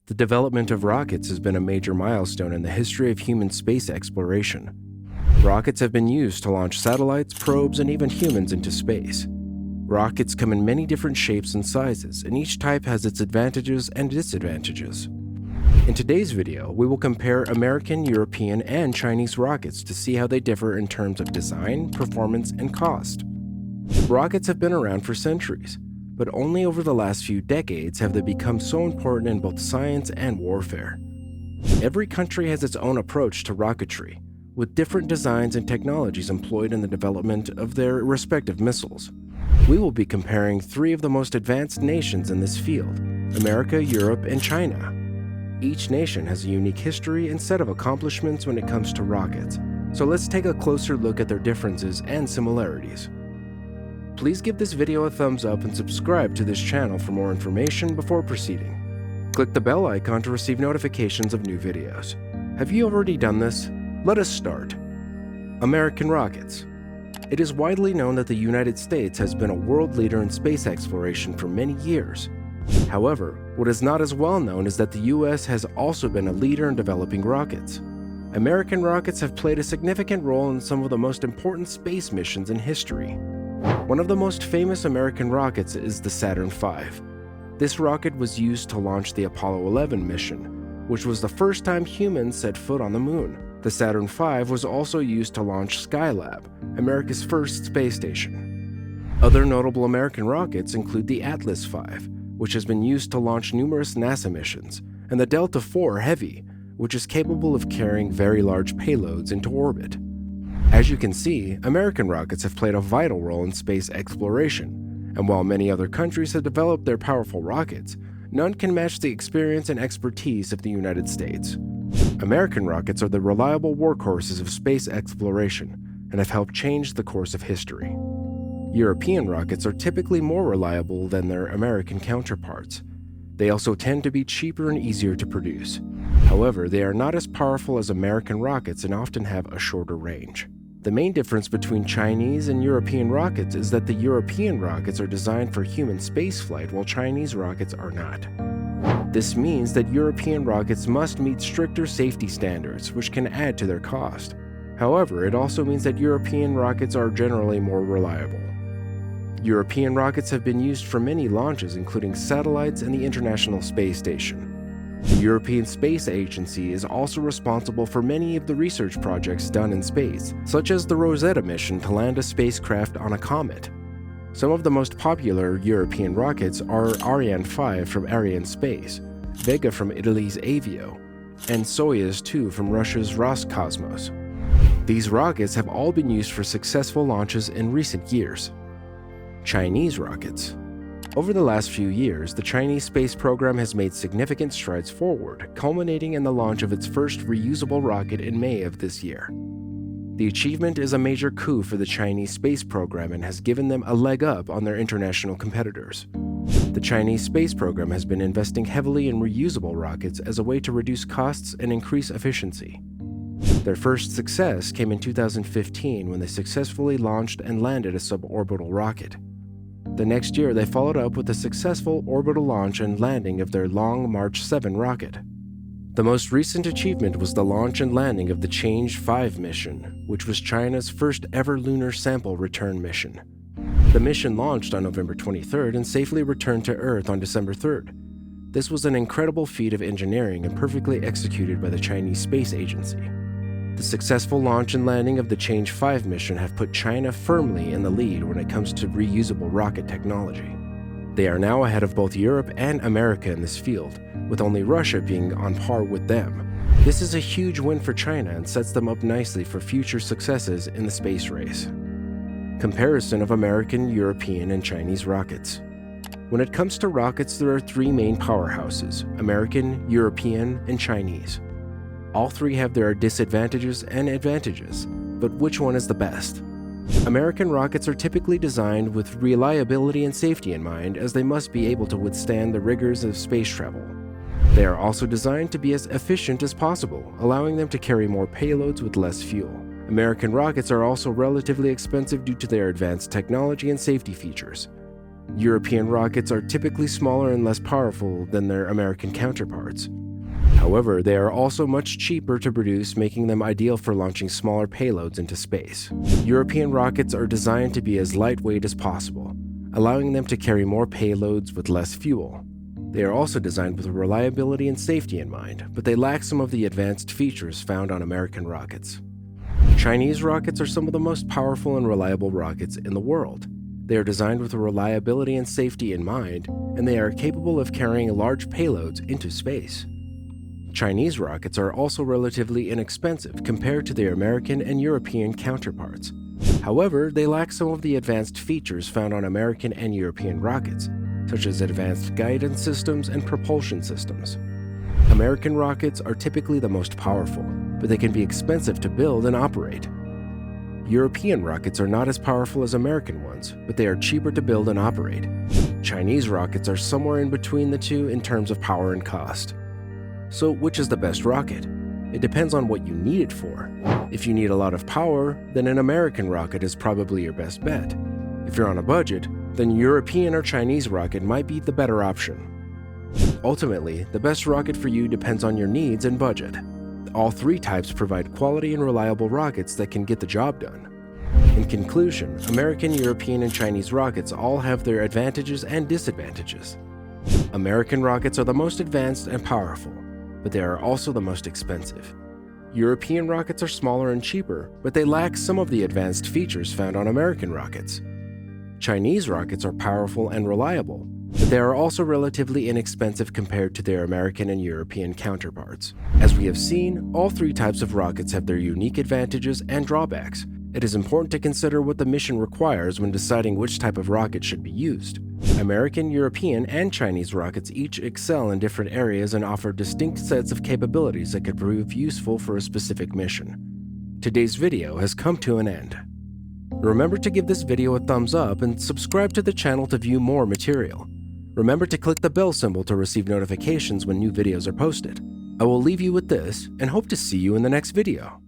The development of rockets has been a major milestone in the history of human space exploration. Rockets have been used to launch satellites, probes, and even humans into space. Rockets come in many different shapes and sizes, and each type has its advantages and disadvantages. In today's video, we will compare American, European, and Chinese rockets to see how they differ in terms of design, performance, and cost. Rockets have been around for centuries, but only over the last few decades have they become so important in both science and warfare. Every country has its own approach to rocketry, with different designs and technologies employed in the development of their respective missiles. We will be comparing three of the most advanced nations in this field: America, Europe, and China. Each nation has a unique history and set of accomplishments when it comes to rockets, so let's take a closer look at their differences and similarities. Please give this video a thumbs up and subscribe to this channel for more information before proceeding. Click the bell icon to receive notifications of new videos. Have you already done this? Let us start. American rockets. It is widely known that the United States has been a world leader in space exploration for many years. However, what is not as well known is that the US has also been a leader in developing rockets. American rockets have played a significant role in some of the most important space missions in history. One of the most famous American rockets is the Saturn V. This rocket was used to launch the Apollo 11 mission, which was the first time humans set foot on the moon. The Saturn V was also used to launch Skylab, America's first space station. Other notable American rockets include the Atlas V, which has been used to launch numerous NASA missions, and the Delta IV Heavy, which is capable of carrying very large payloads into orbit. As you can see, American rockets have played a vital role in space exploration, and while many other countries have developed their powerful rockets, none can match the experience and expertise of the United States. American rockets are the reliable workhorses of space exploration and have helped change the course of history. European rockets are typically more reliable than their American counterparts. They also tend to be cheaper and easier to produce. However, they are not as powerful as American rockets and often have a shorter range. The main difference between Chinese and European rockets is that the European rockets are designed for human spaceflight while Chinese rockets are not. This means that European rockets must meet stricter safety standards, which can add to their cost. However, it also means that European rockets are generally more reliable. European rockets have been used for many launches, including satellites and the International Space Station. The European Space Agency is also responsible for many of the research projects done in space, such as the Rosetta mission to land a spacecraft on a comet. Some of the most popular European rockets are Ariane 5 from Arianespace, Vega from Italy's Avio, and Soyuz 2 from Russia's Roscosmos. These rockets have all been used for successful launches in recent years. Chinese rockets. Over the last few years, the Chinese space program has made significant strides forward, culminating in the launch of its first reusable rocket in May of this year. The achievement is a major coup for the Chinese space program and has given them a leg up on their international competitors. The Chinese space program has been investing heavily in reusable rockets as a way to reduce costs and increase efficiency. Their first success came in 2015 when they successfully launched and landed a suborbital rocket. The next year, they followed up with a successful orbital launch and landing of their Long March 7 rocket. The most recent achievement was the launch and landing of the CHANG'E 5 mission, which was China's first ever lunar sample return mission. The mission launched on November 23rd and safely returned to Earth on December 3rd. This was an incredible feat of engineering and perfectly executed by the Chinese Space Agency. The successful launch and landing of the CHANG'E 5 mission have put China firmly in the lead when it comes to reusable rocket technology. They are now ahead of both Europe and America in this field, with only Russia being on par with them. This is a huge win for China and sets them up nicely for future successes in the space race. Comparison of American, European, and Chinese rockets. When it comes to rockets, there are three main powerhouses: American, European, and Chinese. All three have their disadvantages and advantages, but which one is the best? American rockets are typically designed with reliability and safety in mind, as they must be able to withstand the rigors of space travel. They are also designed to be as efficient as possible, allowing them to carry more payloads with less fuel. American rockets are also relatively expensive due to their advanced technology and safety features. European rockets are typically smaller and less powerful than their American counterparts. However, they are also much cheaper to produce, making them ideal for launching smaller payloads into space. European rockets are designed to be as lightweight as possible, allowing them to carry more payloads with less fuel. They are also designed with reliability and safety in mind, but they lack some of the advanced features found on American rockets. Chinese rockets are some of the most powerful and reliable rockets in the world. They are designed with reliability and safety in mind, and they are capable of carrying large payloads into space. Chinese rockets are also relatively inexpensive compared to their American and European counterparts. However, they lack some of the advanced features found on American and European rockets, such as advanced guidance systems and propulsion systems. American rockets are typically the most powerful, but they can be expensive to build and operate. European rockets are not as powerful as American ones, but they are cheaper to build and operate. Chinese rockets are somewhere in between the two in terms of power and cost. So, which is the best rocket? It depends on what you need it for. If you need a lot of power, then an American rocket is probably your best bet. If you're on a budget, then European or Chinese rocket might be the better option. Ultimately, the best rocket for you depends on your needs and budget. All three types provide quality and reliable rockets that can get the job done. In conclusion, American, European, and Chinese rockets all have their advantages and disadvantages. American rockets are the most advanced and powerful, but they are also the most expensive. European rockets are smaller and cheaper, but they lack some of the advanced features found on American rockets. Chinese rockets are powerful and reliable, but they are also relatively inexpensive compared to their American and European counterparts. As we have seen, all three types of rockets have their unique advantages and drawbacks. It is important to consider what the mission requires when deciding which type of rocket should be used. American, European, and Chinese rockets each excel in different areas and offer distinct sets of capabilities that could prove useful for a specific mission. Today's video has come to an end. Remember to give this video a thumbs up and subscribe to the channel to view more material. Remember to click the bell symbol to receive notifications when new videos are posted. I will leave you with this and hope to see you in the next video.